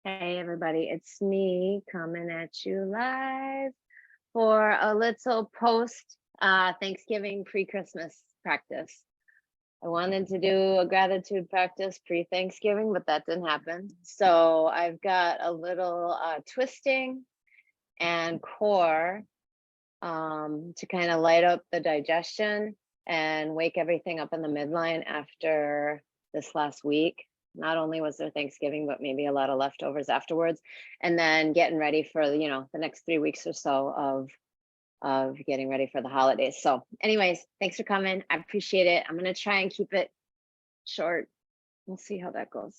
Hey everybody, it's me coming at you live for a little post Thanksgiving pre-Christmas practice. I wanted to do a gratitude practice pre-Thanksgiving, but that didn't happen. So I've got a little twisting and core to kind of light up the digestion and wake everything up in the midline after this last week. Not only was there Thanksgiving, but maybe a lot of leftovers afterwards, and then getting ready for the next 3 weeks or so of getting ready for the holidays. So anyways, thanks for coming. I appreciate it. I'm gonna try and keep it short. We'll see how that goes.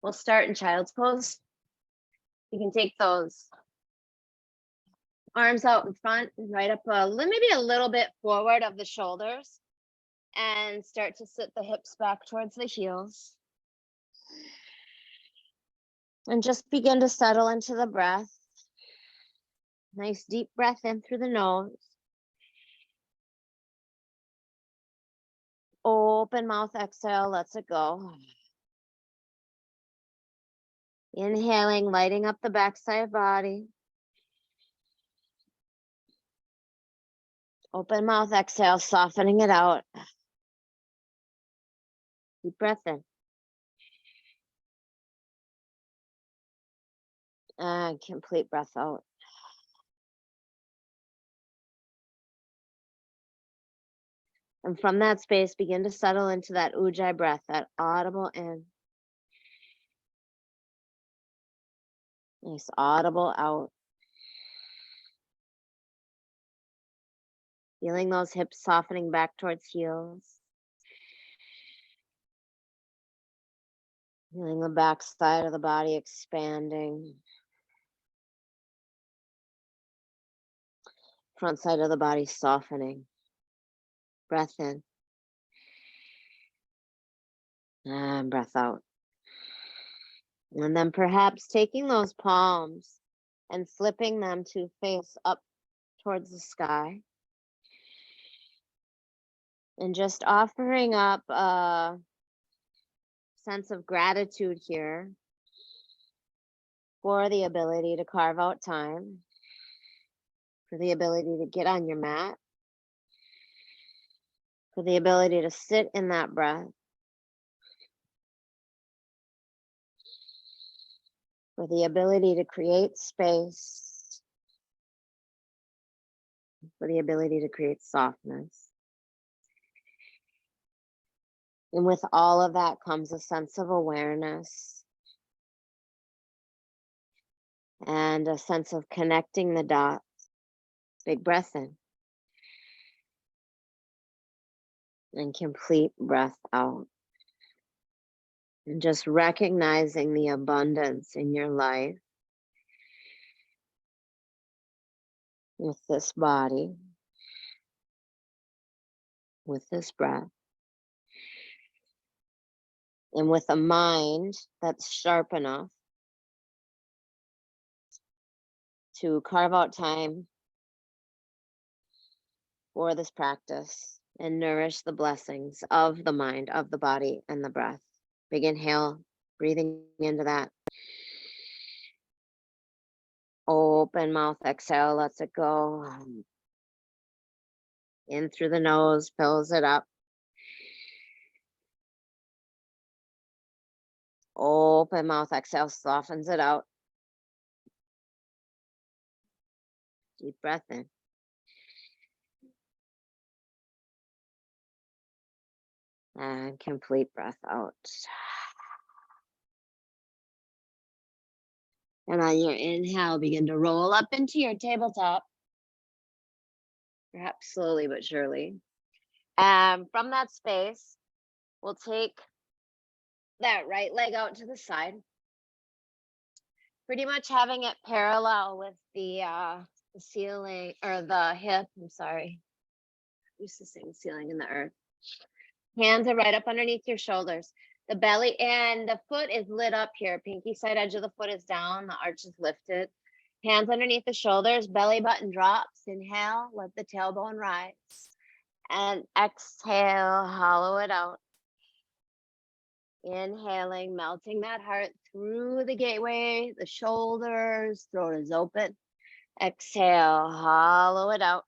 We'll start in child's pose. You can take those arms out in front, right up maybe a little bit forward of the shoulders, and start to sit the hips back towards the heels. And just begin to settle into the breath. Nice deep breath in through the nose. Open mouth exhale, lets it go. Inhaling, lighting up the backside body. Open mouth exhale, softening it out. Deep breath in. And complete breath out. And from that space, begin to settle into that ujjayi breath, that audible in. Nice audible out. Feeling those hips softening back towards heels. Feeling the back side of the body expanding. Front side of the body softening. Breath in. And breath out. And then perhaps taking those palms and flipping them to face up towards the sky. And just offering up a sense of gratitude here for the ability to carve out time, for the ability to get on your mat, for the ability to sit in that breath, for the ability to create space, for the ability to create softness. And with all of that comes a sense of awareness and a sense of connecting the dots. Big breath in. And complete breath out. And just recognizing the abundance in your life with this body, with this breath, and with a mind that's sharp enough to carve out time for this practice and nourish the blessings of the mind, of the body, and the breath. Big inhale, breathing into that. Open mouth, exhale, lets it go. In through the nose, fills it up. Open mouth, exhale, softens it out. Deep breath in. And complete breath out. And on your inhale, begin to roll up into your tabletop. Perhaps slowly but surely. And from that space, we'll take that right leg out to the side. Pretty much having it parallel with the ceiling, or the hip, I'm sorry. I used to saying ceiling in the earth. Hands are right up underneath your shoulders. The belly and the foot is lit up here. Pinky side edge of the foot is down. The arch is lifted. Hands underneath the shoulders. Belly button drops. Inhale. Let the tailbone rise. And exhale, hollow it out. Inhaling, melting that heart through the gateway, the shoulders, throat is open. Exhale, hollow it out.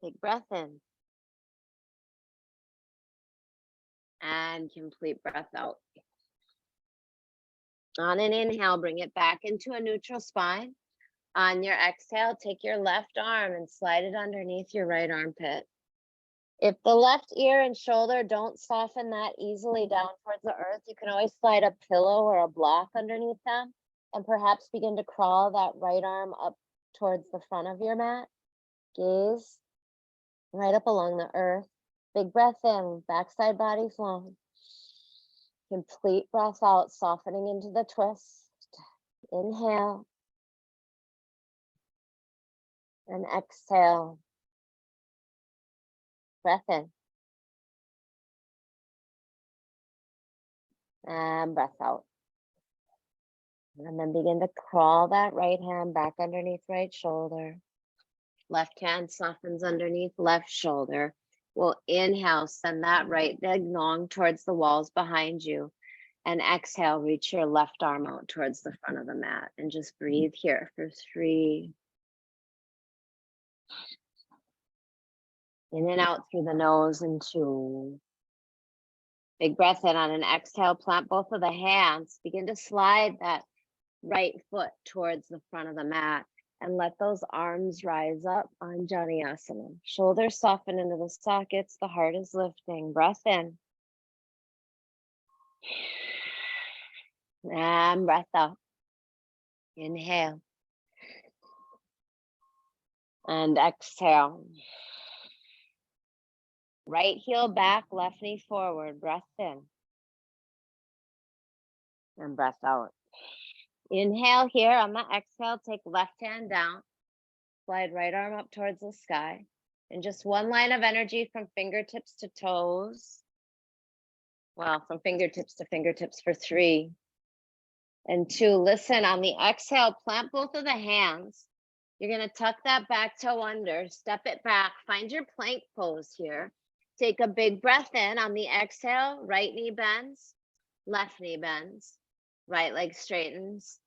Big breath in. And complete breath out. On an inhale, bring it back into a neutral spine. On your exhale, take your left arm and slide it underneath your right armpit. If the left ear and shoulder don't soften that easily down towards the earth, you can always slide a pillow or a block underneath them and perhaps begin to crawl that right arm up towards the front of your mat. Gaze right up along the earth. Big breath in, backside body flowing. Complete breath out, softening into the twist. Inhale. And exhale. Breath in. And breath out. And then begin to crawl that right hand back underneath right shoulder. Left hand softens underneath left shoulder. We'll inhale, send that right leg long towards the walls behind you. And exhale, reach your left arm out towards the front of the mat. And just breathe here for 3. In and out through the nose and 2. Big breath in. On an exhale, plant both of the hands. Begin to slide that right foot towards the front of the mat and let those arms rise up on Janiyasana. Shoulders soften into the sockets. The heart is lifting. Breath in. And breath out. Inhale. And exhale. Right heel back, left knee forward. Breath in. And breath out. Inhale here. On the exhale, take left hand down. Slide right arm up towards the sky. And just one line of energy from fingertips to toes. Well, from fingertips to fingertips for 3. And 2, listen, on the exhale, plant both of the hands. You're going to tuck that back toe under, step it back, find your plank pose here. Take a big breath in. On the exhale, right knee bends, left knee bends, right leg straightens,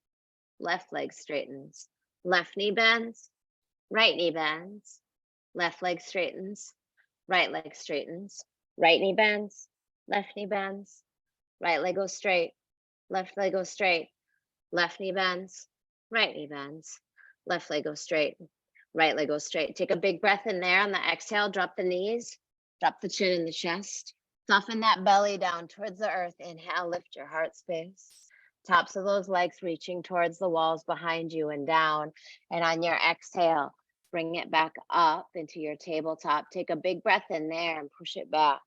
left leg straightens, left knee bends, right knee bends, left leg straightens, right leg straightens, right knee bends, left knee bends, right leg goes straight, left leg goes straight, left knee bends, right knee bends, left leg goes straight, right leg goes straight. Take a big breath in there. On the exhale, drop the knees, drop the chin in the chest, soften that belly down towards the earth. Inhale, lift your heart space. Tops of those legs reaching towards the walls behind you and down. And on your exhale, bring it back up into your tabletop. Take a big breath in there and push it back.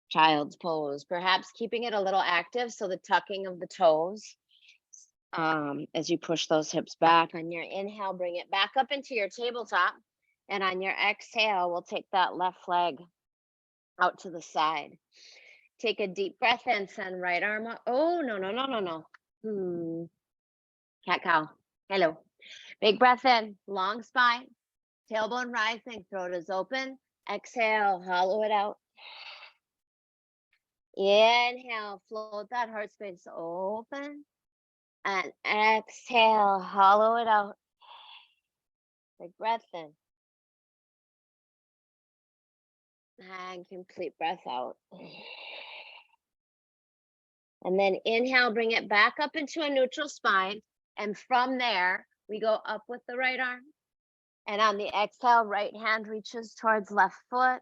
Child's pose, perhaps keeping it a little active, so the tucking of the toes as you push those hips back. On your inhale, bring it back up into your tabletop. And on your exhale, we'll take that left leg out to the side. Take a deep breath in, send right arm up. Oh, no. Cat cow. Hello. Big breath in, long spine, tailbone rising, throat is open. Exhale, hollow it out. Inhale, float that heart space open. And exhale, hollow it out. Big breath in. And complete breath out. And then inhale, bring it back up into a neutral spine. And from there, we go up with the right arm. And on the exhale, right hand reaches towards left foot.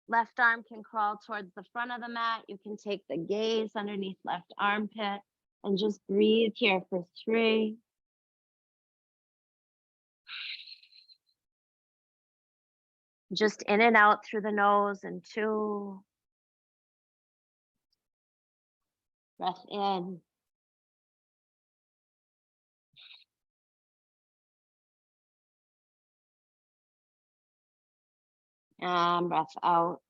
Left arm can crawl towards the front of the mat. You can take the gaze underneath left armpit and just breathe here for 3. Just in and out through the nose and 2. Breath in. And breath out.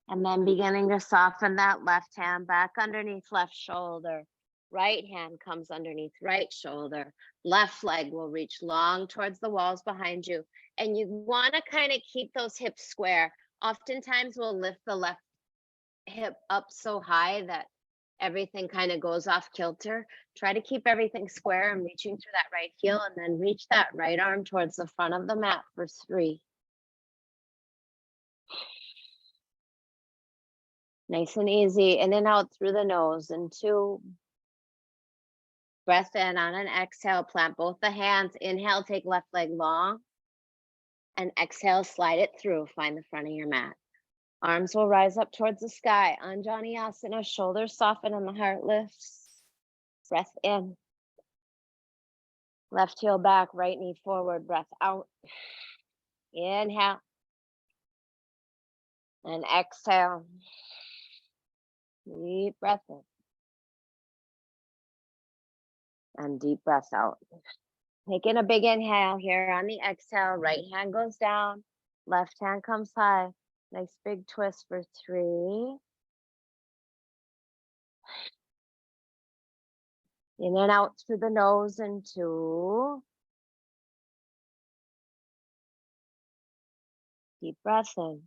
And then beginning to soften that left hand back underneath left shoulder. Right hand comes underneath right shoulder. Left leg will reach long towards the walls behind you. And you want to kind of keep those hips square. Oftentimes we'll lift the left hip up so high that everything kind of goes off kilter. Try to keep everything square and reaching through that right heel, and then reach that right arm towards the front of the mat for 3. Nice and easy. In and out through the nose. And 2. Breath in on an exhale, plant both the hands. Inhale, take left leg long. And exhale, slide it through. Find the front of your mat. Arms will rise up towards the sky. Anjaneyasana, shoulders soften and the heart lifts. Breath in. Left heel back, right knee forward. Breath out. Inhale. And exhale. Deep breath in. And deep breath out. Taking a big inhale here on the exhale. Right hand goes down. Left hand comes high. Nice big twist for 3. In and out through the nose and 2. Deep breath in.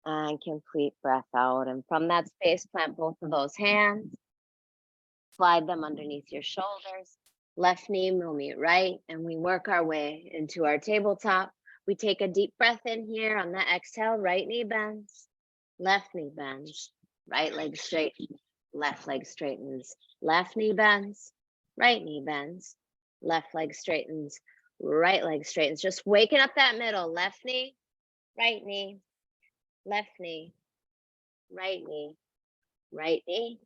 And complete breath out. And from that space, plant both of those hands. Slide them underneath your shoulders. Left knee will meet right. And we work our way into our tabletop. We take a deep breath in here on the exhale. Right knee bends. Left knee bends. Right leg straight. Left leg straightens. Left knee bends. Right knee bends. Left leg straightens. Right leg straightens. Just waking up that middle. Left knee. Right knee. Left knee. Right knee. Right knee.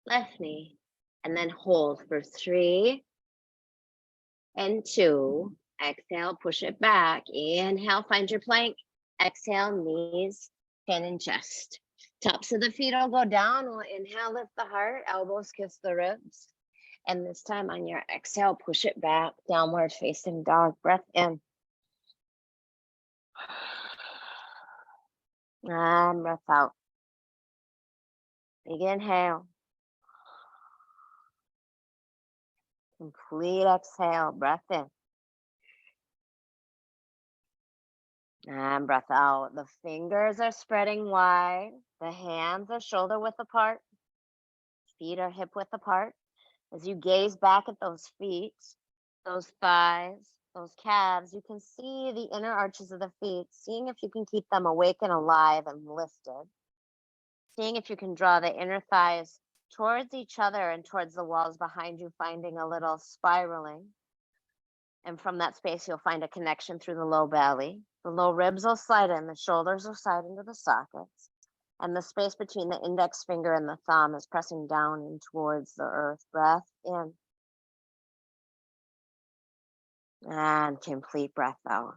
Left knee. And then hold for 3 and 2. Exhale, push it back. Inhale, find your plank. Exhale, knees, chin and chest. Tops of the feet will go down. We'll inhale, lift the heart, elbows kiss the ribs. And this time on your exhale, push it back, downward facing dog. Breath in. And breath out. Big inhale. Complete exhale, breath in. And breath out. The fingers are spreading wide. The hands are shoulder width apart. Feet are hip width apart. As you gaze back at those feet, those thighs, those calves, you can see the inner arches of the feet, seeing if you can keep them awake and alive and lifted. Seeing if you can draw the inner thighs towards each other and towards the walls behind you, finding a little spiraling. And from that space, you'll find a connection through the low belly. The low ribs will slide in, the shoulders will slide into the sockets. And the space between the index finger and the thumb is pressing down and towards the earth. Breath in. And complete breath out.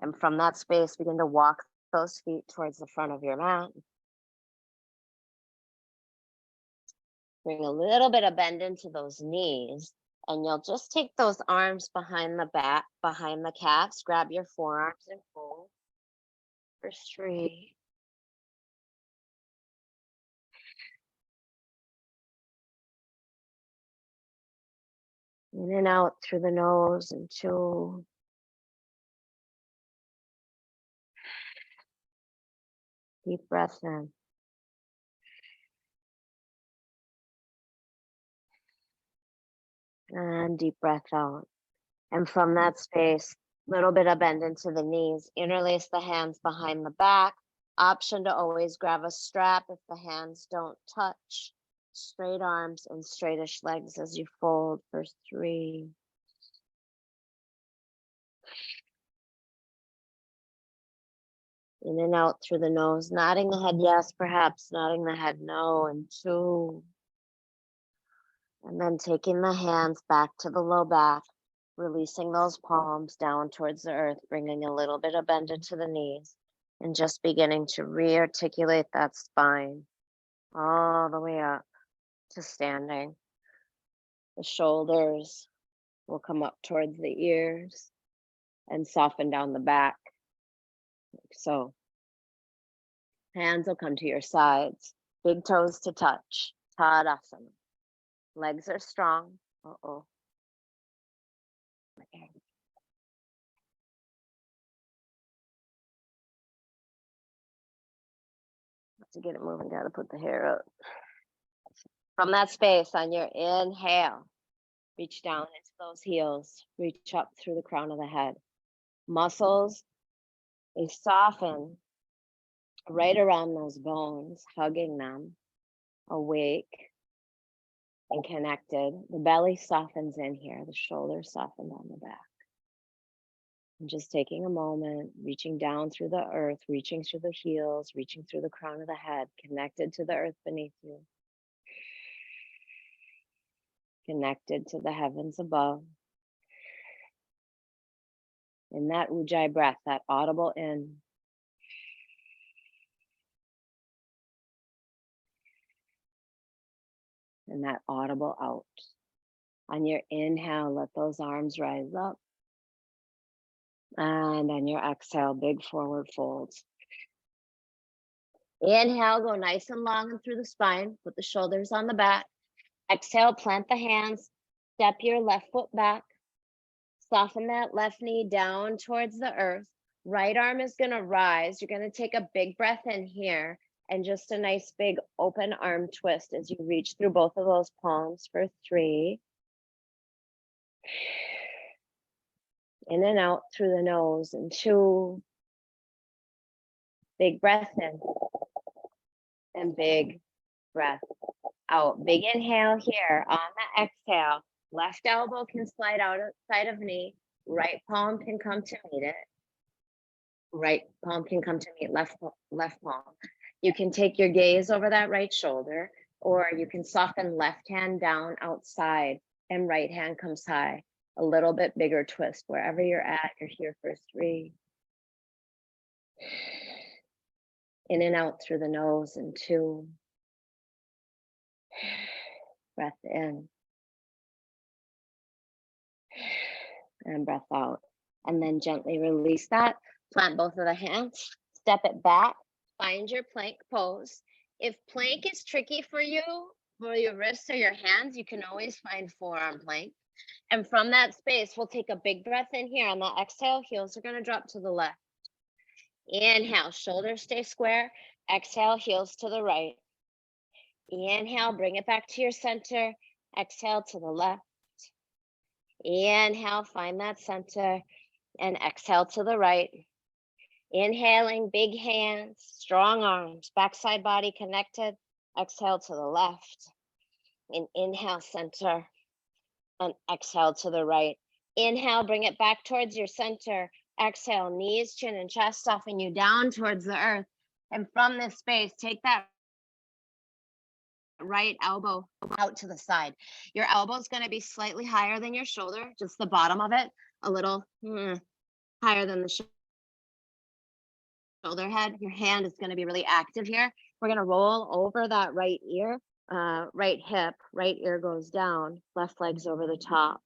And from that space, begin to walk those feet towards the front of your mat. Bring a little bit of bend into those knees. And you'll just take those arms behind the back, behind the calves. Grab your forearms and fold. For 3. In and out through the nose and 2. Deep breath in. And deep breath out. And from that space, little bit of bend into the knees. Interlace the hands behind the back. Option to always grab a strap if the hands don't touch. Straight arms and straightish legs as you fold for 3. In and out through the nose, nodding the head yes, perhaps nodding the head no, and 2. And then taking the hands back to the low back, releasing those palms down towards the earth, bringing a little bit of bend into the knees, and just beginning to re-articulate that spine all the way up to standing. The shoulders will come up towards the ears and soften down the back, like so. Hands will come to your sides. Big toes to touch. Tadasana. Legs are strong. Uh-oh. Okay. To get it moving, gotta put the hair up. From that space on your inhale, reach down into those heels. Reach up through the crown of the head. Muscles, they soften right around those bones, hugging them, awake and connected. The belly softens in here, the shoulders soften on the back. And just taking a moment, reaching down through the earth, reaching through the heels, reaching through the crown of the head, connected to the earth beneath you, connected to the heavens above. In that Ujjayi breath, that audible in, and that audible out. On your inhale, let those arms rise up. And on your exhale, big forward folds. Inhale, go nice and long and through the spine. Put the shoulders on the back. Exhale, plant the hands. Step your left foot back. Soften that left knee down towards the earth. Right arm is going to rise. You're going to take a big breath in here and just a nice big open arm twist as you reach through both of those palms for 3. In and out through the nose and 2. Big breath in and big breath out. Big inhale here. On the exhale, left elbow can slide out outside of knee. Right palm can come to meet it. Right palm can come to meet left palm. You can take your gaze over that right shoulder, or you can soften left hand down outside and right hand comes high. A little bit bigger twist. Wherever you're at, you're here for 3. In and out through the nose and 2. Breath in. And breath out. And then gently release that. Plant both of the hands. Step it back. Find your plank pose. If plank is tricky for you, for your wrists or your hands, you can always find forearm plank. And from that space, we'll take a big breath in here. On the exhale, heels are going to drop to the left. Inhale, shoulders stay square. Exhale, heels to the right. Inhale, bring it back to your center. Exhale to the left. Inhale, find that center. And exhale to the right. Inhaling, big hands, strong arms, backside body connected. Exhale to the left. And inhale, center. And exhale to the right. Inhale, bring it back towards your center. Exhale, knees, chin, and chest soften you down towards the earth. And from this space, take that right elbow out to the side. Your elbow is going to be slightly higher than your shoulder, just the bottom of it, a little higher than the shoulder head. Your hand is going to be really active here. We're going to roll over that right ear, right hip, right ear goes down, left leg's over the top.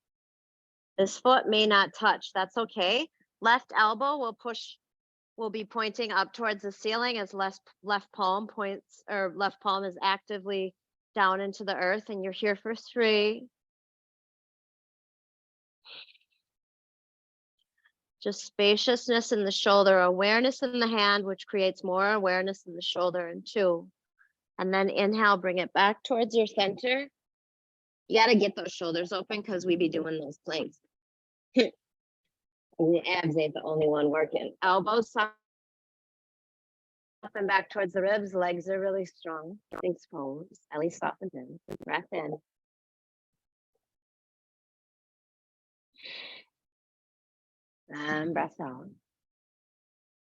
This foot may not touch, that's okay. Left elbow will be pointing up towards the ceiling as left palm points, or left palm is actively down into the earth, and you're here for 3. Just spaciousness in the shoulder, awareness in the hand, which creates more awareness in the shoulder, and 2. And then inhale, bring it back towards your center. You got to get those shoulders open because we be doing those planks. The abs ain't the only one working. Elbows soften back towards the ribs. Legs are really strong. Things pose. Belly softens in. Breath in. And breath out.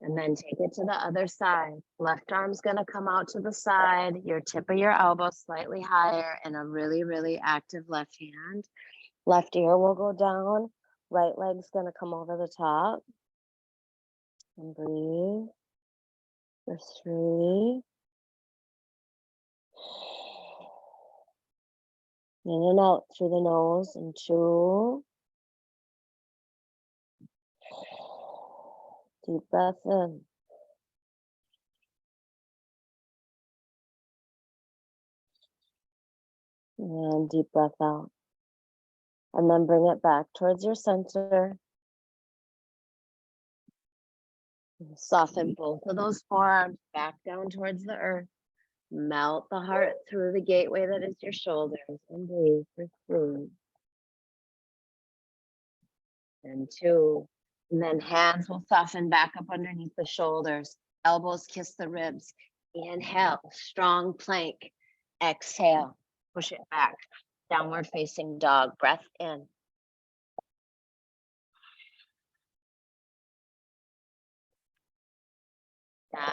And then take it to the other side. Left arm's going to come out to the side. Your tip of your elbow slightly higher, and a really, really active left hand. Left ear will go down. Right leg's going to come over the top. And breathe for 3. In and out through the nose, and 2. Deep breath in. And deep breath out. And then bring it back towards your center. Soften both of those forearms back down towards the earth. Melt the heart through the gateway that is your shoulders, and breathe for 3 and 2. And then hands will soften back up underneath the shoulders. Elbows kiss the ribs. Inhale, strong plank. Exhale, push it back. Downward facing dog. Breath in.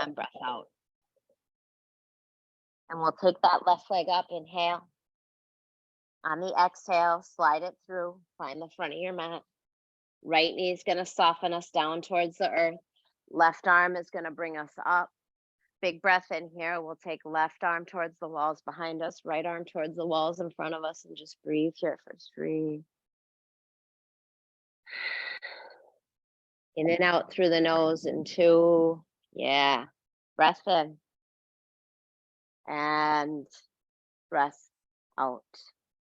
And breath out. And we'll take that left leg up. Inhale. On the exhale, slide it through. Find the front of your mat. Right knee is going to soften us down towards the earth. Left arm is going to bring us up. Big breath in here. We'll take left arm towards the walls behind us, right arm towards the walls in front of us, and just breathe here for 3. In and out through the nose in 2. Yeah. Breath in. And breath out.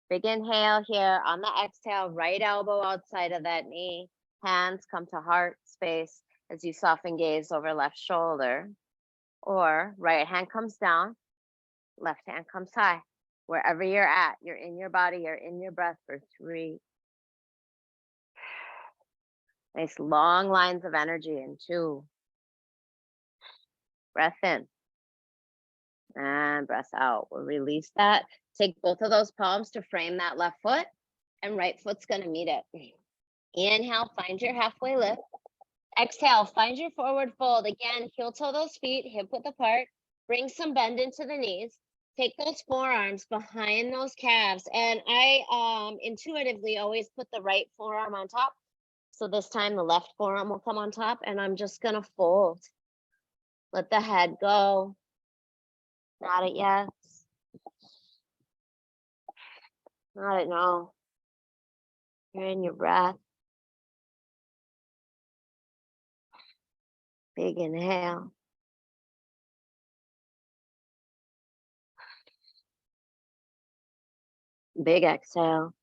Big inhale here. On the exhale, right elbow outside of that knee. Hands come to heart space as you soften gaze over left shoulder. Or right hand comes down, left hand comes high. Wherever you're at, you're in your body, you're in your breath for 3. Nice long lines of energy in 2. Breath in. And breath out. We'll release that. Take both of those palms to frame that left foot, and right foot's going to meet it. Inhale, find your halfway lift. Exhale, find your forward fold. Again, heel toe those feet, hip width apart. Bring some bend into the knees. Take those forearms behind those calves. And I intuitively always put the right forearm on top. So this time the left forearm will come on top, and I'm just going to fold. Let the head go. Nod it yes. Nod it no. You're in your breath. Big inhale. Big exhale.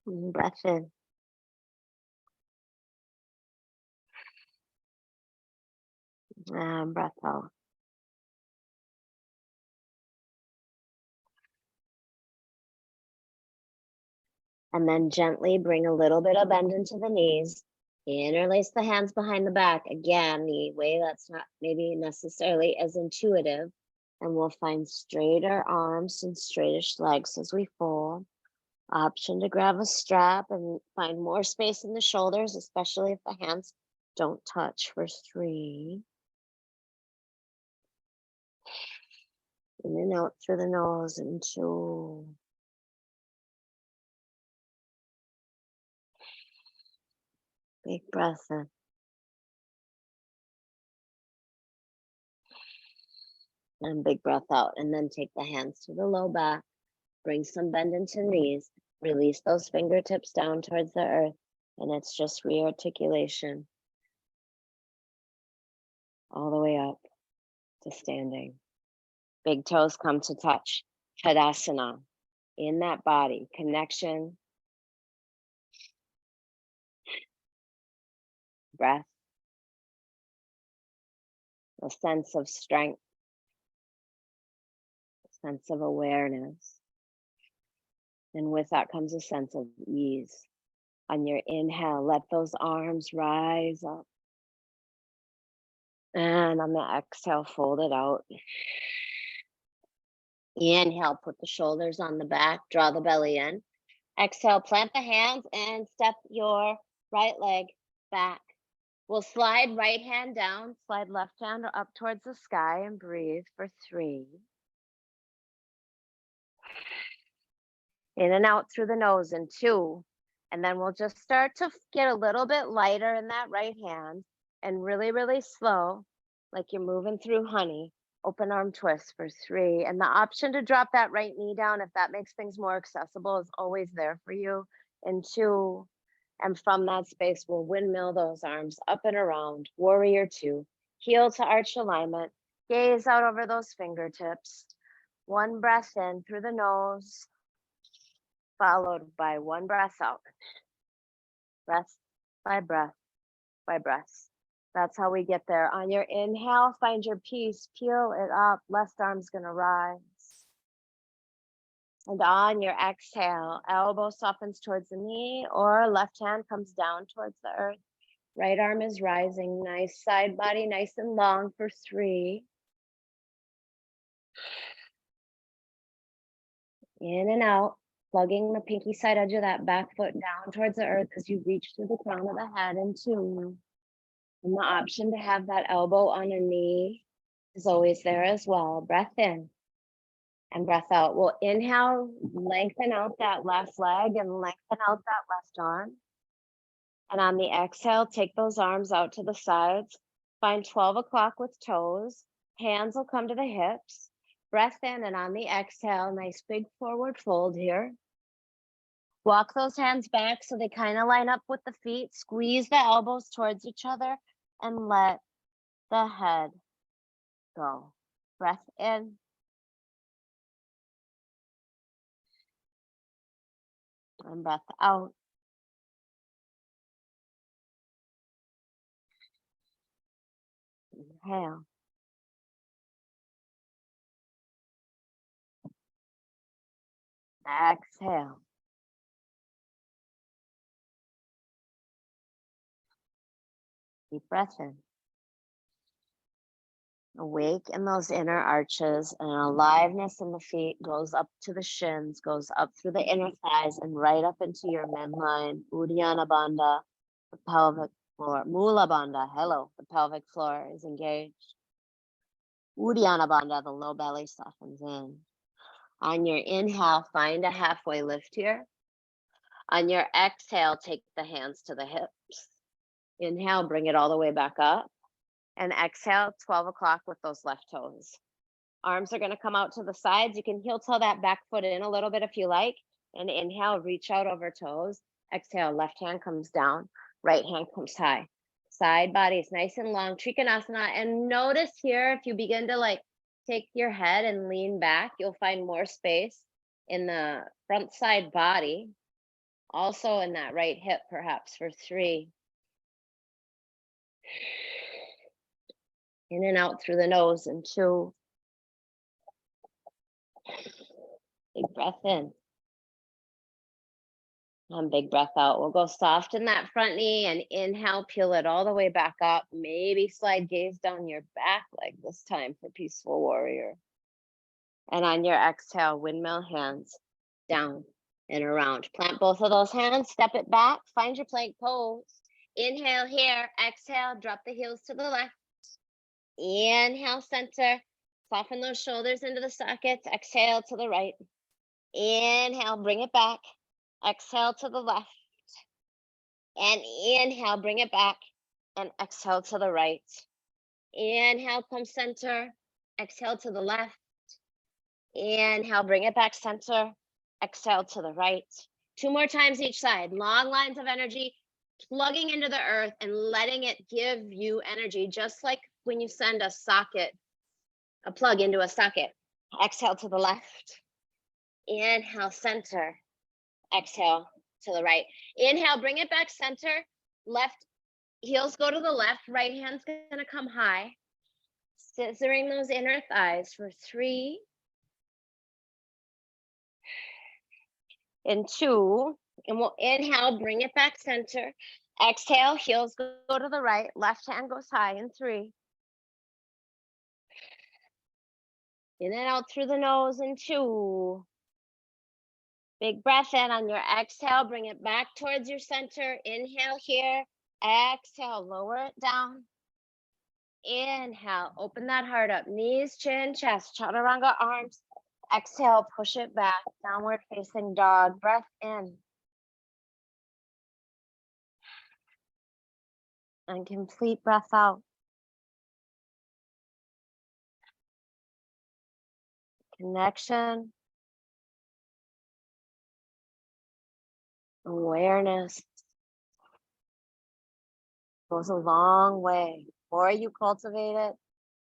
Breath in. And breath out. And then gently bring a little bit of bend into the knees. Interlace the hands behind the back. Again, the way that's not maybe necessarily as intuitive. And we'll find straighter arms and straightish legs as we fold. Option to grab a strap and find more space in the shoulders, especially if the hands don't touch for 3. In and out through the nose in 2. Big breath in. And big breath out. And then take the hands to the low back. Bring some bend into the knees. Release those fingertips down towards the earth. And it's just rearticulation. All the way up to standing. Big toes come to touch. Tadasana. In that body. Connection. Breath. A sense of strength. A sense of awareness. And with that comes a sense of ease. On your inhale, let those arms rise up. And on the exhale, fold it out. Inhale, put the shoulders on the back, draw the belly in. Exhale, plant the hands and step your right leg back. We'll slide right hand down, slide left hand up towards the sky, and breathe for 3. In and out through the nose in 2. And then we'll just start to get a little bit lighter in that right hand, and really, really slow, like you're moving through honey. Open arm twist for 3. And the option to drop that right knee down, if that makes things more accessible, is always there for you in 2. And from that space, we'll windmill those arms up and around. Warrior 2. Heel to arch alignment. Gaze out over those fingertips. One breath in through the nose, followed by one breath out. Breath by breath by breath. That's how we get there. On your inhale, find your peace, peel it up. Left arm's gonna rise. And on your exhale, elbow softens towards the knee or left hand comes down towards the earth. Right arm is rising. Nice side body, nice and long for 3. In and out, plugging the pinky side edge of that back foot down towards the earth as you reach through the crown of the head and 2. And the option to have that elbow on a knee is always there as well. Breath in and breath out. We'll inhale, lengthen out that left leg and lengthen out that left arm. And on the exhale, take those arms out to the sides. Find 12 o'clock with toes. Hands will come to the hips. Breath in, and on the exhale, nice big forward fold here. Walk those hands back so they kind of line up with the feet. Squeeze the elbows towards each other and let the head go. Breath in. And breath out. Inhale. Exhale. Deep breath in. Awake in those inner arches, and aliveness in the feet goes up to the shins, goes up through the inner thighs and right up into your midline. Uddiyana Bandha, the pelvic floor. Mula Bandha, hello, the pelvic floor is engaged. Uddiyana Bandha, the low belly softens in. On your inhale, find a halfway lift here. On your exhale, take the hands to the hips. Inhale, bring it all the way back up. And exhale, 12 o'clock with those left toes. Arms are gonna come out to the sides. You can heel toe that back foot in a little bit if you like. And inhale, reach out over toes. Exhale, left hand comes down, right hand comes high. Side body is nice and long, Trikonasana. And notice here, if you begin to like take your head and lean back, you'll find more space in the front side body. Also in that right hip, perhaps for 3. In and out through the nose and 2. Big breath in. And big breath out. We'll go soft in that front knee and inhale, peel it all the way back up. Maybe slide gaze down your back leg this time for peaceful warrior. And on your exhale, windmill hands down and around. Plant both of those hands, step it back, find your plank pose. Inhale here, exhale, drop the heels to the left. Inhale, center, soften those shoulders into the sockets. Exhale to the right. Inhale, bring it back. Exhale to the left. And inhale, bring it back. And exhale to the right. Inhale, come center. Exhale to the left. Inhale, bring it back center. Exhale to the right. 2 more times each side. Long lines of energy, plugging into the earth and letting it give you energy, just like when you send a socket, a plug into a socket. Exhale to the left. Inhale, center. Exhale to the right. Inhale, bring it back center. Left heels go to the left. Right hand's gonna come high. Scissoring those inner thighs for 3. And 2. And we'll inhale, bring it back center. Exhale, heels go to the right. Left hand goes high in 3. In and out through the nose in 2. Big breath in. On your exhale, bring it back towards your center. Inhale here. Exhale, lower it down. Inhale, open that heart up. Knees, chin, chest, chaturanga arms. Exhale, push it back. Downward facing dog. Breath in. And complete breath out. Connection. Awareness goes a long way. The more you cultivate it,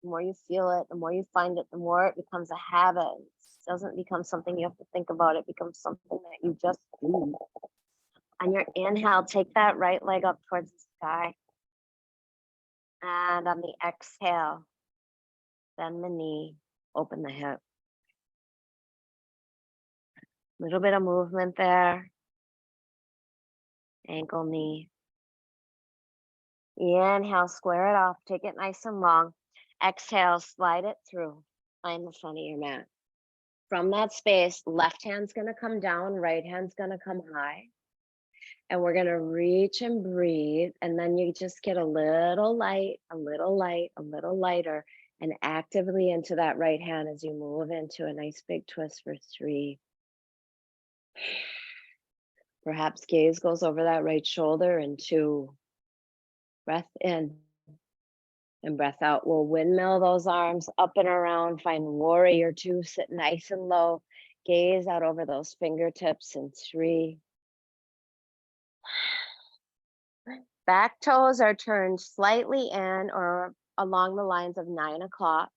the more you feel it, the more you find it, the more it becomes a habit. It doesn't become something you have to think about. It becomes something that you just do. On your inhale, take that right leg up towards the sky. And on the exhale, bend the knee, open the hip. Little bit of movement there. Ankle, knee. Inhale, square it off. Take it nice and long. Exhale, slide it through. Find the front of your mat. From that space, left hand's going to come down, right hand's going to come high. And we're going to reach and breathe. And then you just get a little light, a little light, a little lighter, and actively into that right hand as you move into a nice big twist for 3. Perhaps gaze goes over that right shoulder and 2. Breath in and breath out. We'll windmill those arms up and around. Find warrior 2, sit nice and low. Gaze out over those fingertips in 3. Back toes are turned slightly in or along the lines of 9 o'clock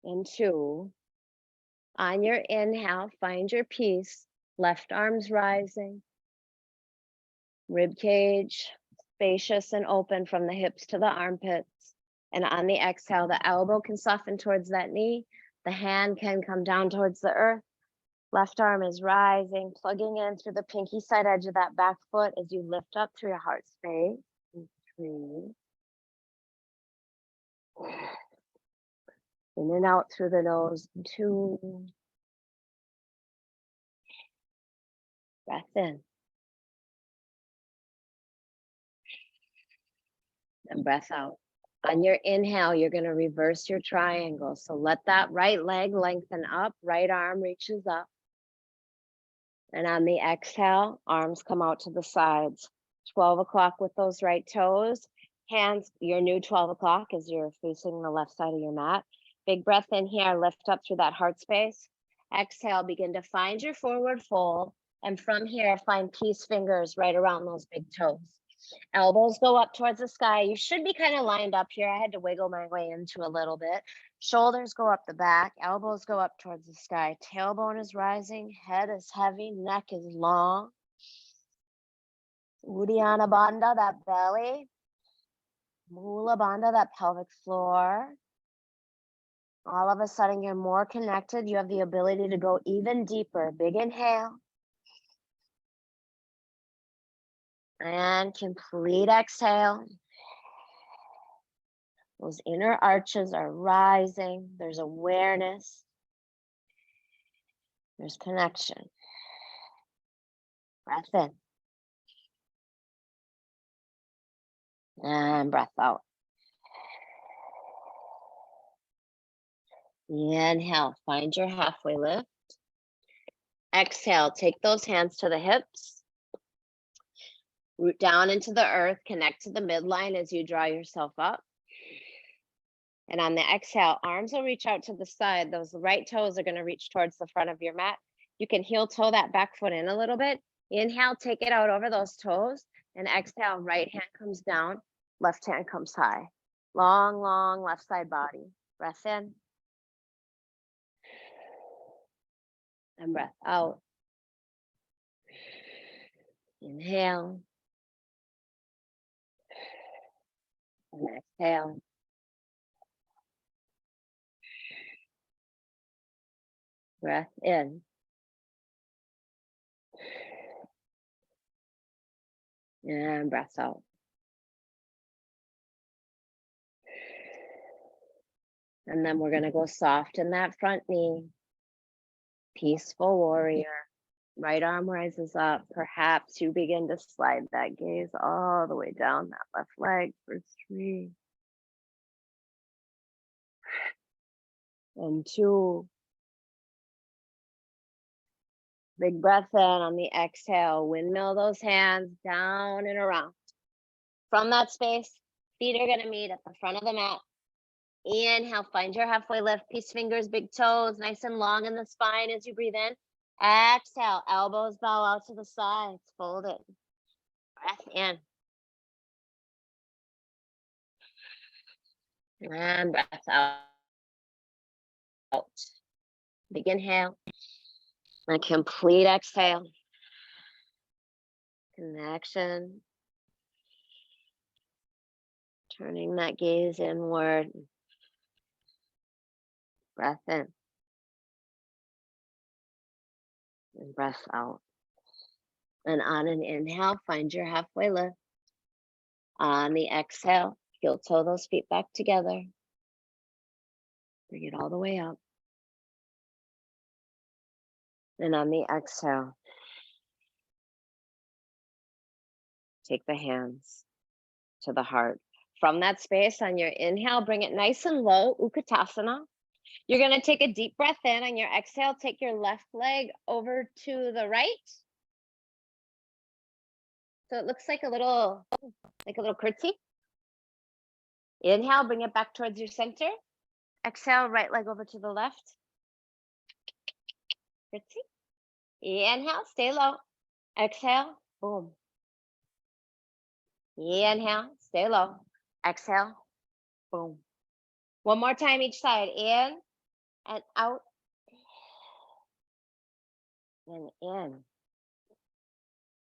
in 2. On your inhale, find your peace. Left arms rising. Rib cage spacious and open from the hips to the armpits. And on the exhale, the elbow can soften towards that knee. The hand can come down towards the earth. Left arm is rising, plugging in through the pinky side edge of that back foot as you lift up through your heart space. 3. In and out through the nose. 2. Breath in. And breath out. On your inhale, you're going to reverse your triangle. So let that right leg lengthen up, right arm reaches up. And on the exhale, arms come out to the sides. 12 o'clock with those right toes. Hands, your new 12 o'clock as you're facing the left side of your mat. Big breath in here, lift up through that heart space. Exhale, begin to find your forward fold. And from here, find peace fingers right around those big toes. Elbows go up towards the sky. You should be kind of lined up here. I had to wiggle my way into a little bit. Shoulders go up the back. Elbows go up towards the sky. Tailbone is rising. Head is heavy. Neck is long. Uddiyana Bandha, that belly. Mula Bandha, that pelvic floor. All of a sudden, you're more connected. You have the ability to go even deeper. Big inhale. And complete exhale. Those inner arches are rising. There's awareness. There's connection. Breath in. And breath out. Inhale, find your halfway lift. Exhale, take those hands to the hips. Root down into the earth, connect to the midline as you draw yourself up. And on the exhale, arms will reach out to the side. Those right toes are going to reach towards the front of your mat. You can heel toe that back foot in a little bit. Inhale, take it out over those toes. And exhale, right hand comes down, left hand comes high. Long, long left side body. Breath in. And breath out. Inhale. And exhale. Breath in. And breath out. And then we're going to go soft in that front knee. Peaceful warrior. Right arm rises up. Perhaps you begin to slide that gaze all the way down that left leg for 3. And 2. Big breath in on the exhale. Windmill those hands down and around. From that space, feet are going to meet at the front of the mat. Inhale, find your halfway lift. Peace fingers, big toes, nice and long in the spine as you breathe in. Exhale, elbows bow out to the sides, fold it. Breath in. And breath out. Big inhale. A complete exhale. Connection. Turning that gaze inward. Breath in. And breath out. And on an inhale, find your halfway lift. On the exhale, heel toe those feet back together. Bring it all the way up. And on the exhale, take the hands to the heart. From that space, on your inhale, bring it nice and low, Utkatasana. You're going to take a deep breath in. On your exhale, take your left leg over to the right. So it looks like a little curtsy. Inhale, bring it back towards your center. Exhale, right leg over to the left. Curtsy. Inhale, stay low. Exhale, boom. Inhale, stay low. Exhale, boom. One more time each side. In and out. And in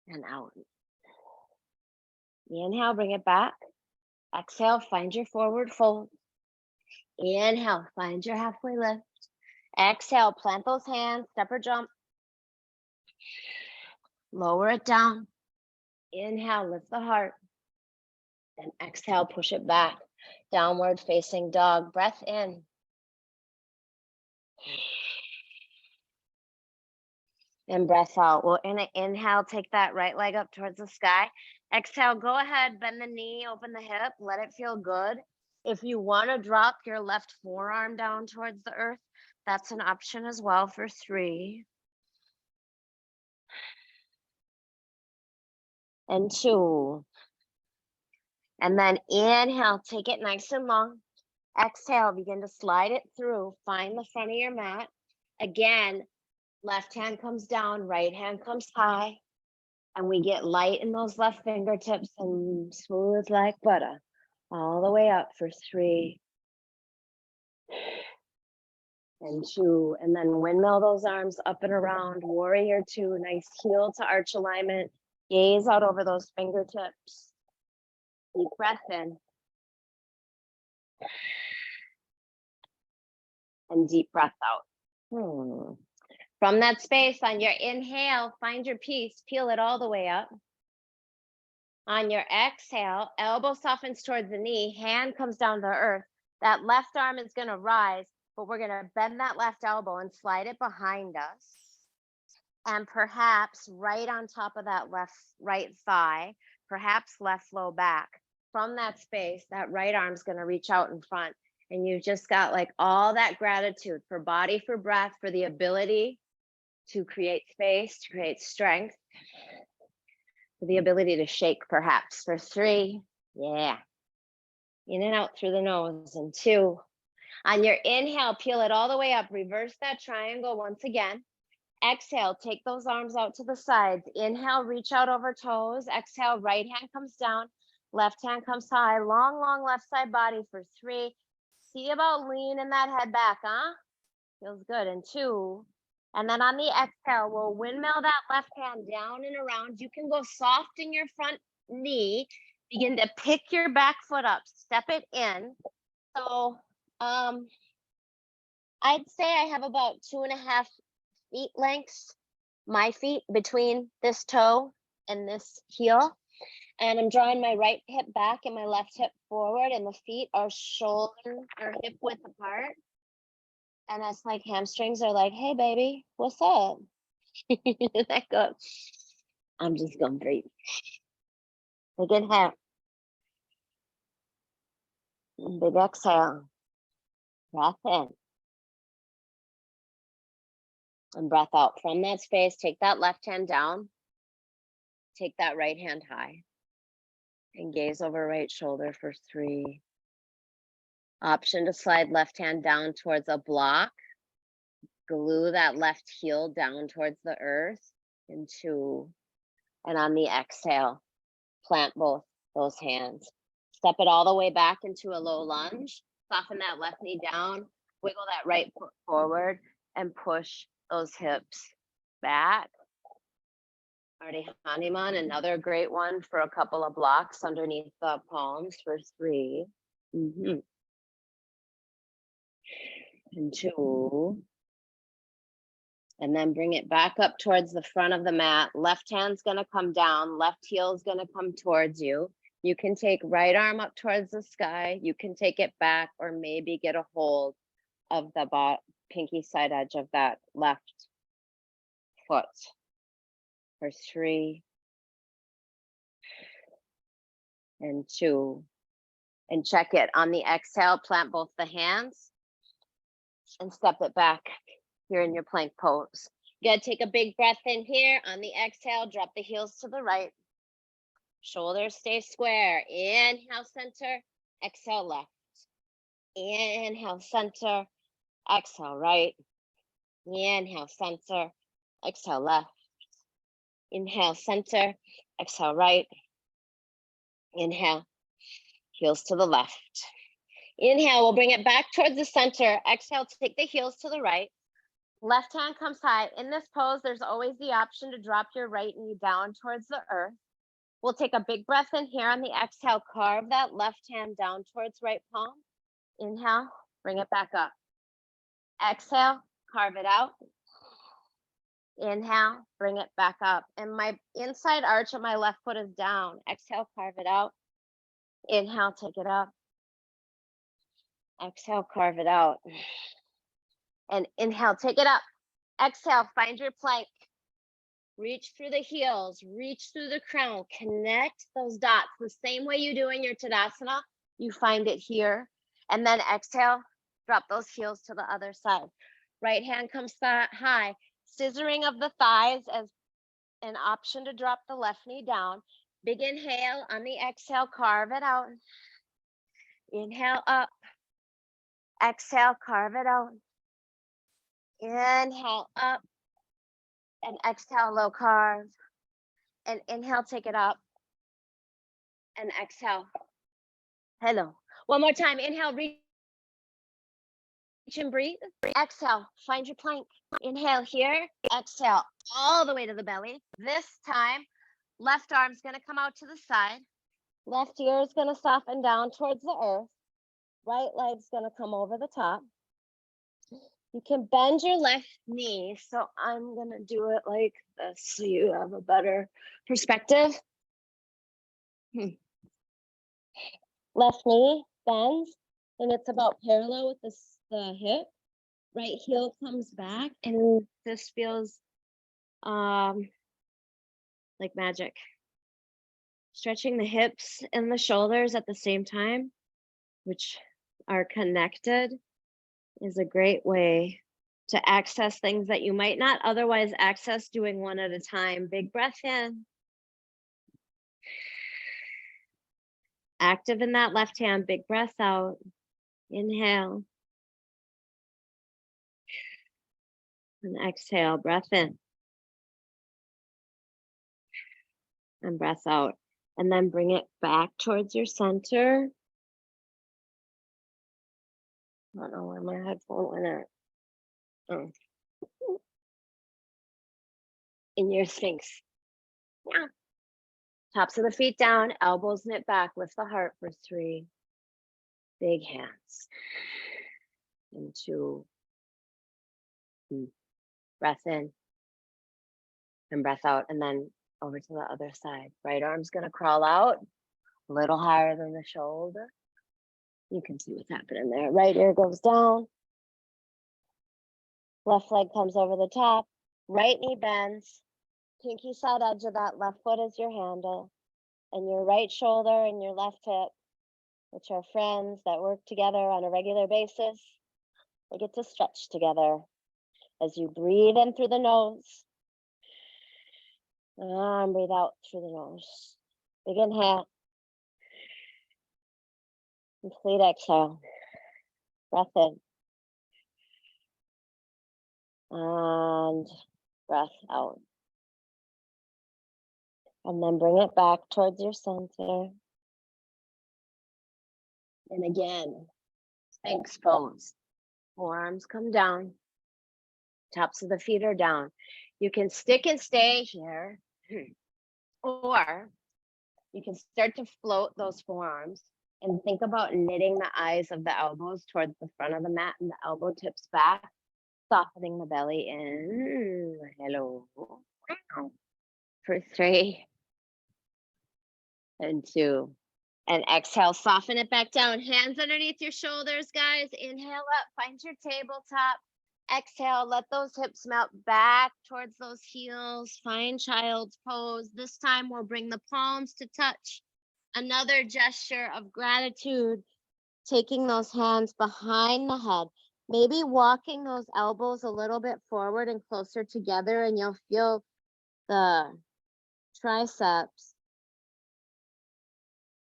and out. Inhale, bring it back. Exhale, find your forward fold. Inhale, find your halfway lift. Exhale, plant those hands, step or jump. Lower it down. Inhale, lift the heart. And exhale, push it back. Downward facing dog. Breath in. And breath out. We'll inhale, take that right leg up towards the sky. Exhale, go ahead, bend the knee, open the hip, let it feel good. If you want to drop your left forearm down towards the earth, that's an option as well for 3. And 2. And then inhale, take it nice and long. Exhale, begin to slide it through. Find the front of your mat. Again, left hand comes down, right hand comes high. And we get light in those left fingertips and smooth like butter. All the way up for 3. And 2. And then windmill those arms up and around. Warrior 2. Nice heel to arch alignment. Gaze out over those fingertips. Deep breath in. And deep breath out. From that space, on your inhale, find your peace. Peel it all the way up. On your exhale, elbow softens towards the knee. Hand comes down to earth. That left arm is going to rise, but we're going to bend that left elbow and slide it behind us. And perhaps right on top of that right thigh, perhaps left low back. From that space, that right arm's going to reach out in front. And you've just got like all that gratitude for body, for breath, for the ability to create space, to create strength, for the ability to shake perhaps for 3. Yeah. In and out through the nose. And 2. On your inhale, peel it all the way up. Reverse that triangle once again. Exhale, take those arms out to the sides. Inhale, reach out over toes. Exhale, right hand comes down. Left hand comes high. Long, long left side body for 3. See about leaning that head back, huh? Feels good. And 2. And then on the exhale, we'll windmill that left hand down and around. You can go soft in your front knee. Begin to pick your back foot up. Step it in. So I'd say I have about 2.5 feet lengths, my feet between this toe and this heel. And I'm drawing my right hip back and my left hip forward, and the feet are shoulder or hip width apart. And it's like hamstrings are like, hey, baby, what's up? I go, I'm just going to breathe. Big inhale. Big exhale. Breath in. And breath out. From that space, take that left hand down. Take that right hand high. And gaze over right shoulder for 3. Option to slide left hand down towards a block. Glue that left heel down towards the earth. And 2. And on the exhale, plant both those hands. Step it all the way back into a low lunge. Soften that left knee down. Wiggle that right foot forward and push those hips back. Ardha Hanuman, another great one for a couple of blocks underneath the palms for 3. And 2. And then bring it back up towards the front of the mat. Left hand's gonna come down, left heel's gonna come towards you. You can take right arm up towards the sky. You can take it back or maybe get a hold of the pinky side edge of that left foot for 3 and 2. And check it on the exhale, plant both the hands and step it back. You're in your plank pose. You gotta take a big breath in here. On the exhale, drop the heels to the right. Shoulders stay square. Inhale, center. Exhale, left. Inhale, center. Exhale, right. Inhale, center. Exhale, left. Inhale, center. Exhale, right. Inhale, heels to the left. Inhale, we'll bring it back towards the center. Exhale, take the heels to the right. Left hand comes high. In this pose, there's always the option to drop your right knee down towards the earth. We'll take a big breath in here on the exhale, carve that left hand down towards right palm. Inhale, bring it back up. Exhale, carve it out. Inhale, bring it back up. And my inside arch of my left foot is down. Exhale, carve it out. Inhale, take it up. Exhale, carve it out. And inhale, take it up. Exhale, find your plank. Reach through the heels, reach through the crown, connect those dots the same way you do in your Tadasana. You find it here. And then exhale, drop those heels to the other side. Right hand comes high. Scissoring of the thighs as an option to drop the left knee down. Big inhale on the exhale, carve it out. Inhale up. Exhale, carve it out. Inhale up. And exhale, low carve. And inhale, take it up. And exhale. Hello. One more time. Inhale, reach and breathe. Exhale, find your plank. Inhale here. Exhale, all the way to the belly. This time, left arm's going to come out to the side. Left ear is going to soften down towards the earth. Right leg's going to come over the top. You can bend your left knee. So I'm going to do it like this so you have a better perspective. Left knee bends and it's about parallel with the hip. Right heel comes back and this feels like magic. Stretching the hips and the shoulders at the same time, which are connected, is a great way to access things that you might not otherwise access doing one at a time. Big breath in. Active in that left hand, big breath out. Inhale. And exhale, breath in. And breath out. And then bring it back towards your center. I don't know where my headphone went at. Oh. In your Sphinx. Yeah. Tops of the feet down, elbows knit back, lift the heart for 3. Big hands. And 2. Breath in. And breath out. And then over to the other side. Right arm's gonna crawl out a little higher than the shoulder. You can see what's happening there. Right ear goes down. Left leg comes over the top. Right knee bends. Pinky side edge of that left foot is your handle. And your right shoulder and your left hip, which are friends that work together on a regular basis, they get to stretch together as you breathe in through the nose. And breathe out through the nose. Big inhale. Complete exhale. Breath in. And breath out. And then bring it back towards your center. And again, Sphinx pose. Forearms come down. Tops of the feet are down. You can stick and stay here, or you can start to float those forearms and think about knitting the eyes of the elbows towards the front of the mat and the elbow tips back, softening the belly in. Hello. For 3 and 2. And exhale, soften it back down. Hands underneath your shoulders, guys. Inhale up, find your tabletop. Exhale, let those hips melt back towards those heels. Find child's pose. This time we'll bring the palms to touch. Another gesture of gratitude, taking those hands behind the head. Maybe walking those elbows a little bit forward and closer together, and you'll feel the triceps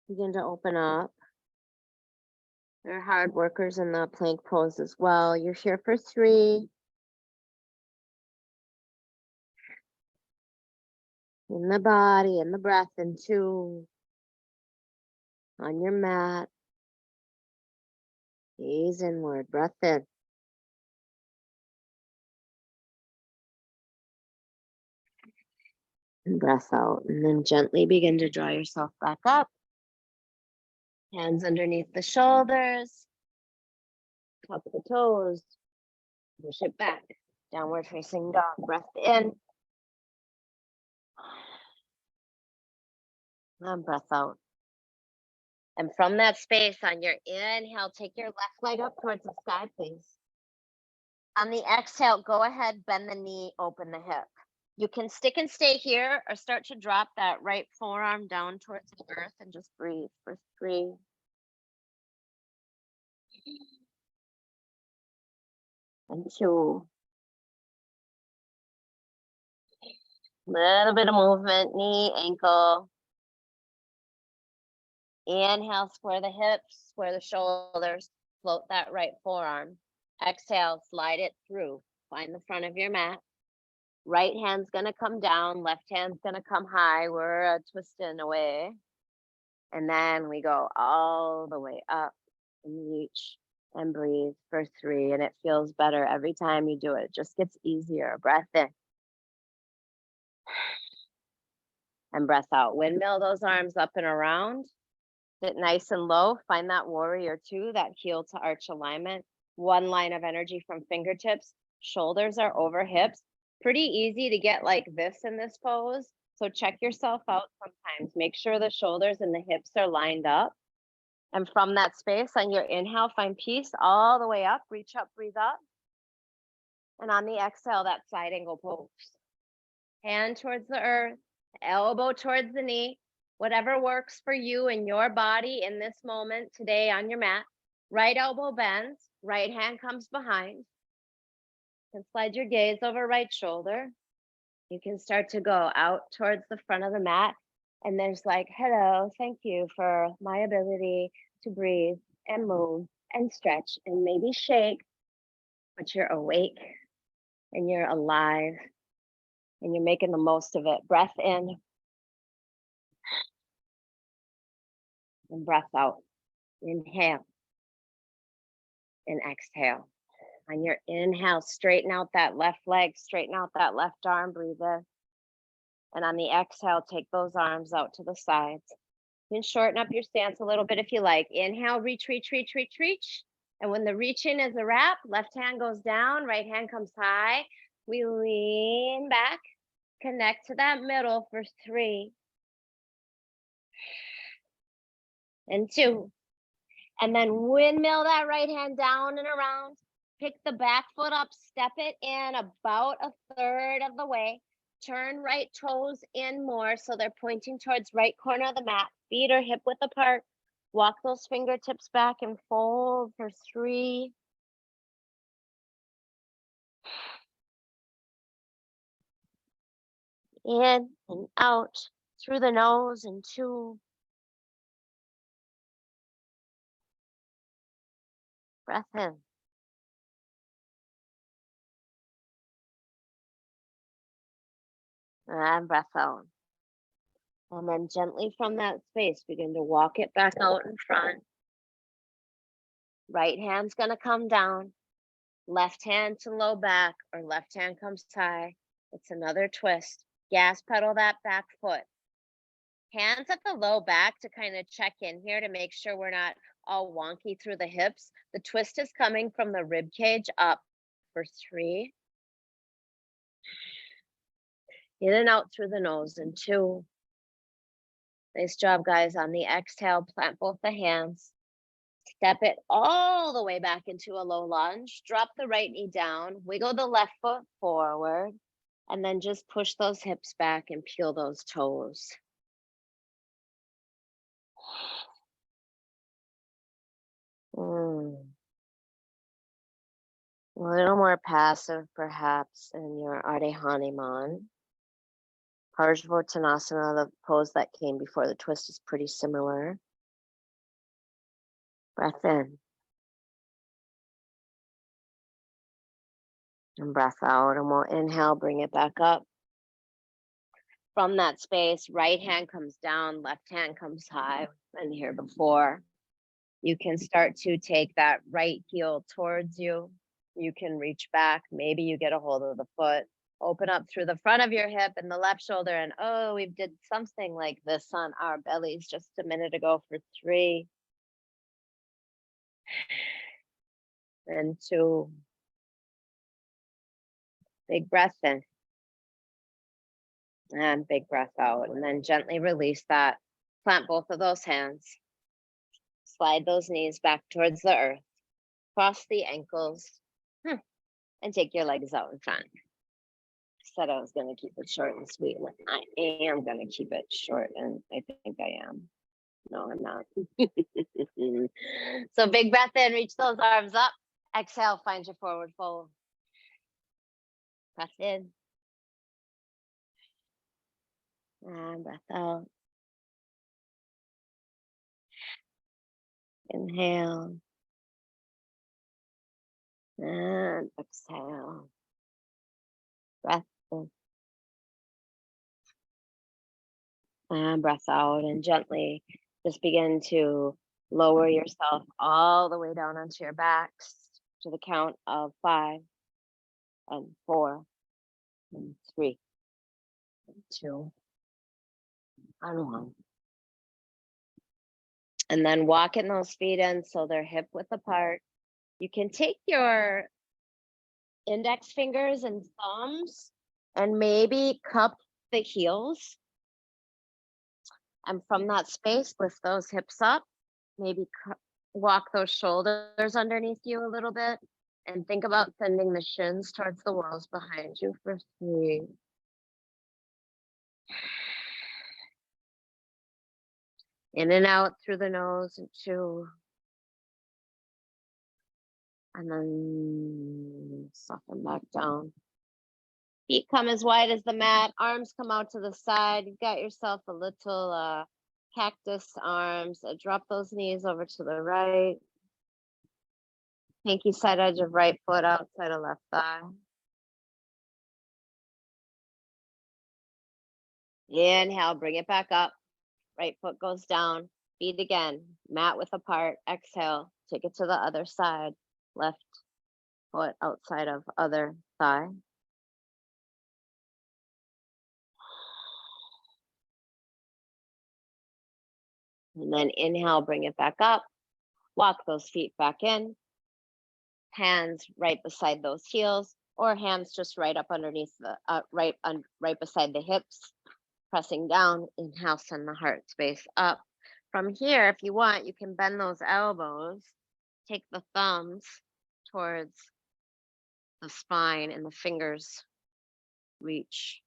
begin to open up. They're hard workers in the plank pose as well. You're here for 3. In the body, in the breath, in 2. On your mat. Gaze inward, breath in. And breath out. And then gently begin to draw yourself back up. Hands underneath the shoulders. Top of the toes. Push it back. Downward facing dog. Breath in. And breath out. And from that space, on your inhale, take your left leg up towards the sky, please. On the exhale, go ahead, bend the knee, open the hip. You can stick and stay here or start to drop that right forearm down towards the earth and just breathe for 3. And 2. Little bit of movement, knee, ankle. Inhale, square the hips, square the shoulders, float that right forearm. Exhale, slide it through. Find the front of your mat. Right hand's gonna come down, left hand's gonna come high. We're twisting away. And then we go all the way up and reach and breathe for 3. And it feels better every time you do it. It just gets easier. Breath in. And breath out. Windmill those arms up and around. Sit nice and low. Find that warrior 2, that heel to arch alignment. 1 line of energy from fingertips. Shoulders are over hips. Pretty easy to get like this in this pose. So check yourself out sometimes. Make sure the shoulders and the hips are lined up. And from that space, on your inhale, find peace all the way up. Reach up, breathe up. And on the exhale, that side angle pose. Hand towards the earth, elbow towards the knee. Whatever works for you and your body in this moment today on your mat. Right elbow bends, right hand comes behind. You can slide your gaze over right shoulder. You can start to go out towards the front of the mat. And there's like, hello, thank you for my ability to breathe and move and stretch and maybe shake. But you're awake and you're alive and you're making the most of it. Breath in. And breath out. Inhale and exhale. On your inhale, straighten out that left leg, straighten out that left arm, breathe in. And on the exhale, take those arms out to the sides. You can shorten up your stance a little bit if you like. Inhale, reach, reach, reach, reach, reach. And when the reach in is a wrap, left hand goes down, right hand comes high. We lean back, connect to that middle for 3 and 2. And then windmill that right hand down and around. Pick the back foot up, step it in about 1/3 of the way. Turn right toes in more so they're pointing towards right corner of the mat. Feet are hip width apart. Walk those fingertips back and fold for 3. In and out through the nose and 2. Breath in. And breath out. And then gently from that space, begin to walk it back out in front. Right hand's gonna come down. Left hand to low back or left hand comes high. It's another twist. Gas pedal that back foot. Hands at the low back to kind of check in here to make sure we're not all wonky through the hips. The twist is coming from the rib cage up for 3. In and out through the nose in 2. Nice job, guys. On the exhale, plant both the hands. Step it all the way back into a low lunge. Drop the right knee down. Wiggle the left foot forward. And then just push those hips back and peel those toes. A little more passive, perhaps, in your Ardha Hanuman. Parsvottanasana, the pose that came before the twist, is pretty similar. Breath in. And breath out. And we'll inhale, bring it back up. From that space, right hand comes down, left hand comes high. And here before, you can start to take that right heel towards you. You can reach back. Maybe you get a hold of the foot. Open up through the front of your hip and the left shoulder. And oh, we did something like this on our bellies just a minute ago for 3. And 2. Big breath in. And big breath out. And then gently release that. Plant both of those hands. Slide those knees back towards the earth. Cross the ankles. And take your legs out in front. Said I was going to keep it short and sweet. I am going to keep it short, and I think I am. No, I'm not. So big breath in, reach those arms up. Exhale, find your forward fold. Breath in. And breath out. Inhale. And exhale. Breath in. And breath out, and gently just begin to lower yourself all the way down onto your backs to the count of 5 and 4 and 3 and 2 and 1. And then walking those feet in so they're hip width apart. You can take your index fingers and thumbs and maybe cup the heels. And from that space, lift those hips up. Maybe walk those shoulders underneath you a little bit. And think about sending the shins towards the walls behind you for 3. In and out through the nose in 2. And then soften back down. Feet come as wide as the mat. Arms come out to the side. You've got yourself a little cactus arms. Drop those knees over to the right. Pinky side edge of right foot outside of left thigh. Inhale, bring it back up. Right foot goes down. Feet again. Mat width apart. Exhale. Take it to the other side. Left foot outside of other thigh. And then inhale, bring it back up. Walk those feet back in. Hands right beside those heels, or hands just right up underneath the right beside the hips, pressing down. Inhale, send the heart space up. From here, if you want, you can bend those elbows, take the thumbs towards the spine, and the fingers reach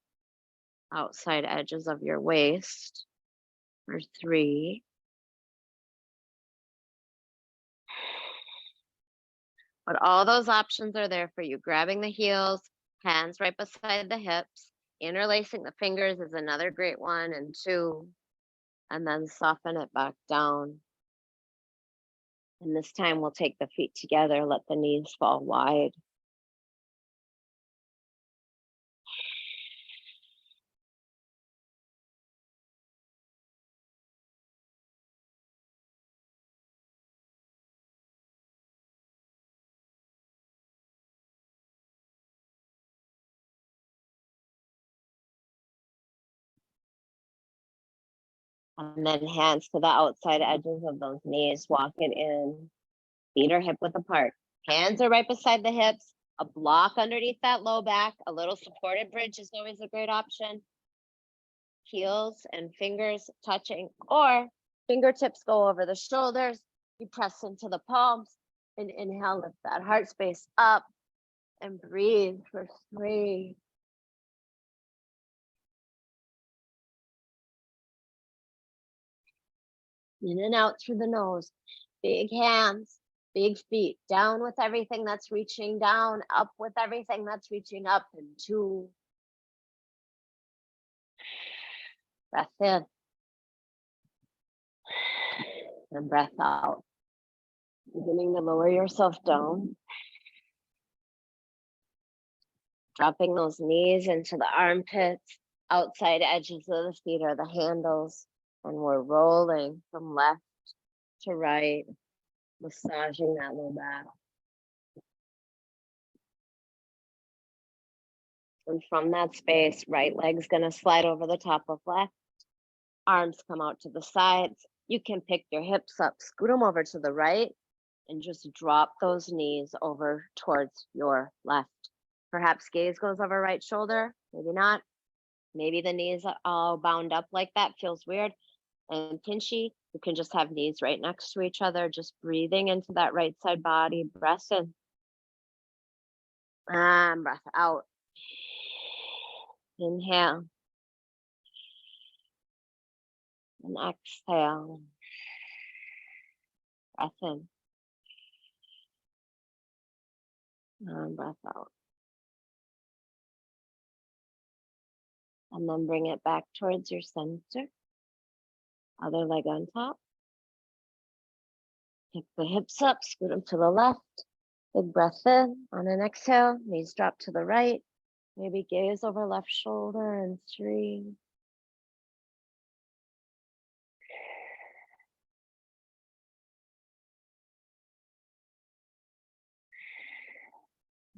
outside edges of your waist for 3. But all those options are there for you. Grabbing the heels, hands right beside the hips, interlacing the fingers is another great one, and 2, and then soften it back down. And this time we'll take the feet together, let the knees fall wide. And then hands to the outside edges of those knees. Walk it in. Feet are hip width apart. Hands are right beside the hips. A block underneath that low back. A little supported bridge is always a great option. Heels and fingers touching, or fingertips go over the shoulders. You press into the palms and inhale, lift that heart space up and breathe for 3. In and out through the nose. Big hands, big feet. Down with everything that's reaching down, up with everything that's reaching up. And 2. Breath in. And breath out. Beginning to lower yourself down. Dropping those knees into the armpits. Outside edges of the feet are the handles. And we're rolling from left to right, massaging that low back. And from that space, right leg's gonna slide over the top of left. Arms come out to the sides. You can pick your hips up, scoot them over to the right, and just drop those knees over towards your left. Perhaps gaze goes over right shoulder, maybe not. Maybe the knees are all bound up like that, feels weird and pinchy. You can just have knees right next to each other, just breathing into that right side body. Breath in. And breath out. Inhale. And exhale. Breath in. And breath out. And then bring it back towards your center. Other leg on top. Pick the hips up, scoot them to the left. Big breath in. On an exhale, knees drop to the right. Maybe gaze over left shoulder and 3.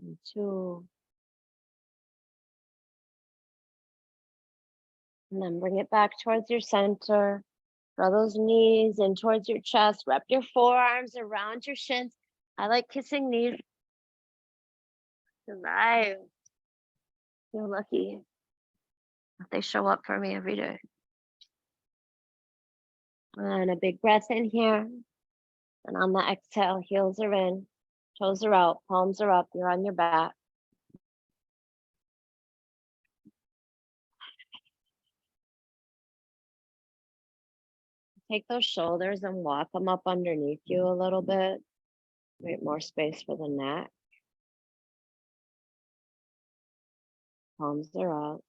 And 2. And then bring it back towards your center. Draw those knees in towards your chest. Wrap your forearms around your shins. I like kissing knees. Survive. Feel lucky that they show up for me every day. And a big breath in here. And on the exhale, heels are in, toes are out, palms are up. You're on your back. Take those shoulders and walk them up underneath you a little bit. Create more space for the neck. Palms are up.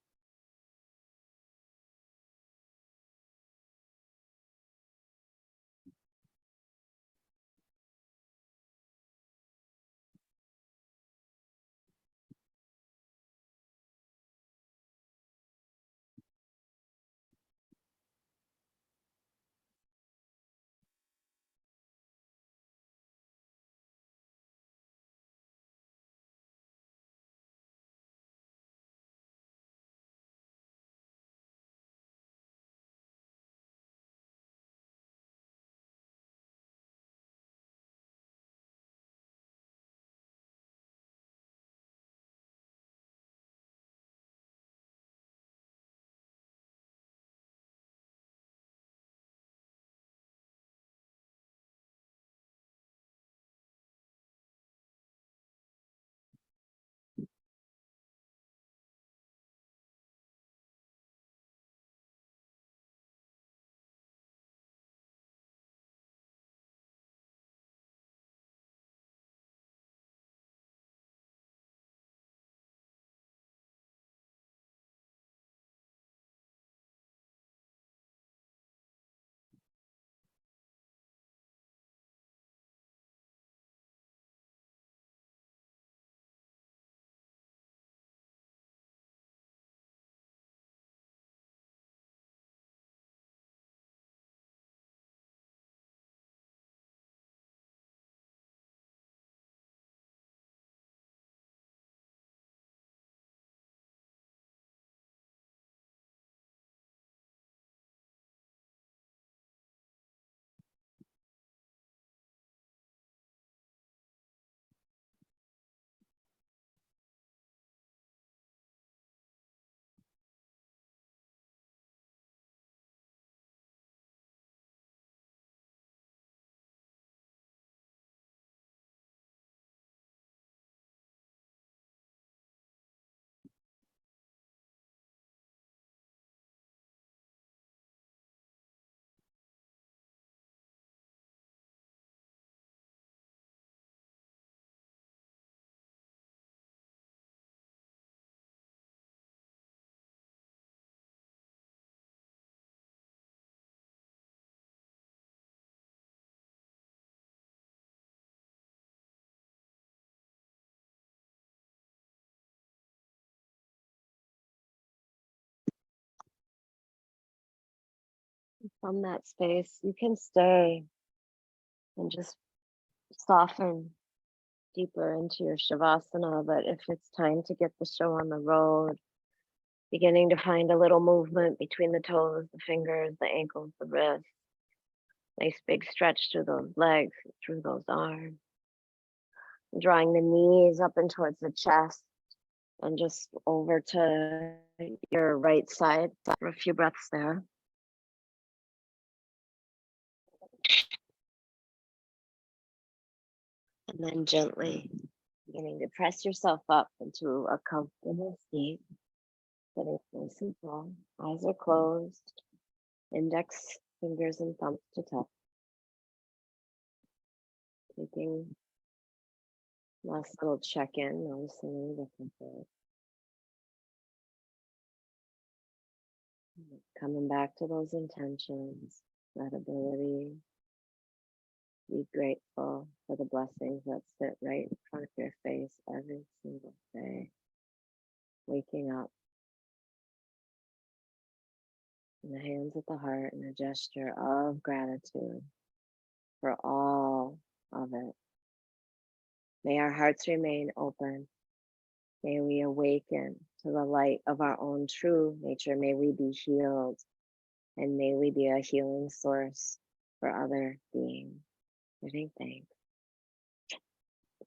From that space, you can stay and just soften deeper into your Shavasana. But if it's time to get the show on the road, beginning to find a little movement between the toes, the fingers, the ankles, the wrists. Nice big stretch through those legs, through those arms. Drawing the knees up and towards the chest and just over to your right side for a few breaths there. And then gently beginning to press yourself up into a comfortable seat. Sitting nice and tall. Eyes are closed. Index fingers and thumbs to touch. Taking last little check-in, noticing any differences. Coming back to those intentions, that ability. Be grateful for the blessings that sit right in front of your face every single day. Waking up in the hands at the heart and a gesture of gratitude for all of it. May our hearts remain open. May we awaken to the light of our own true nature. May we be healed, and may we be a healing source for other beings. Giving thanks.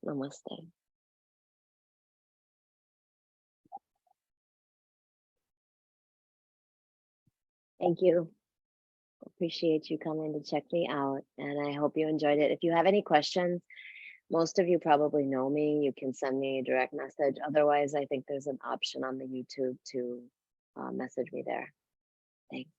Namaste. Thank you. Appreciate you coming to check me out, and I hope you enjoyed it. If you have any questions, most of you probably know me. You can send me a direct message. Otherwise, I think there's an option on the YouTube to message me there. Thanks.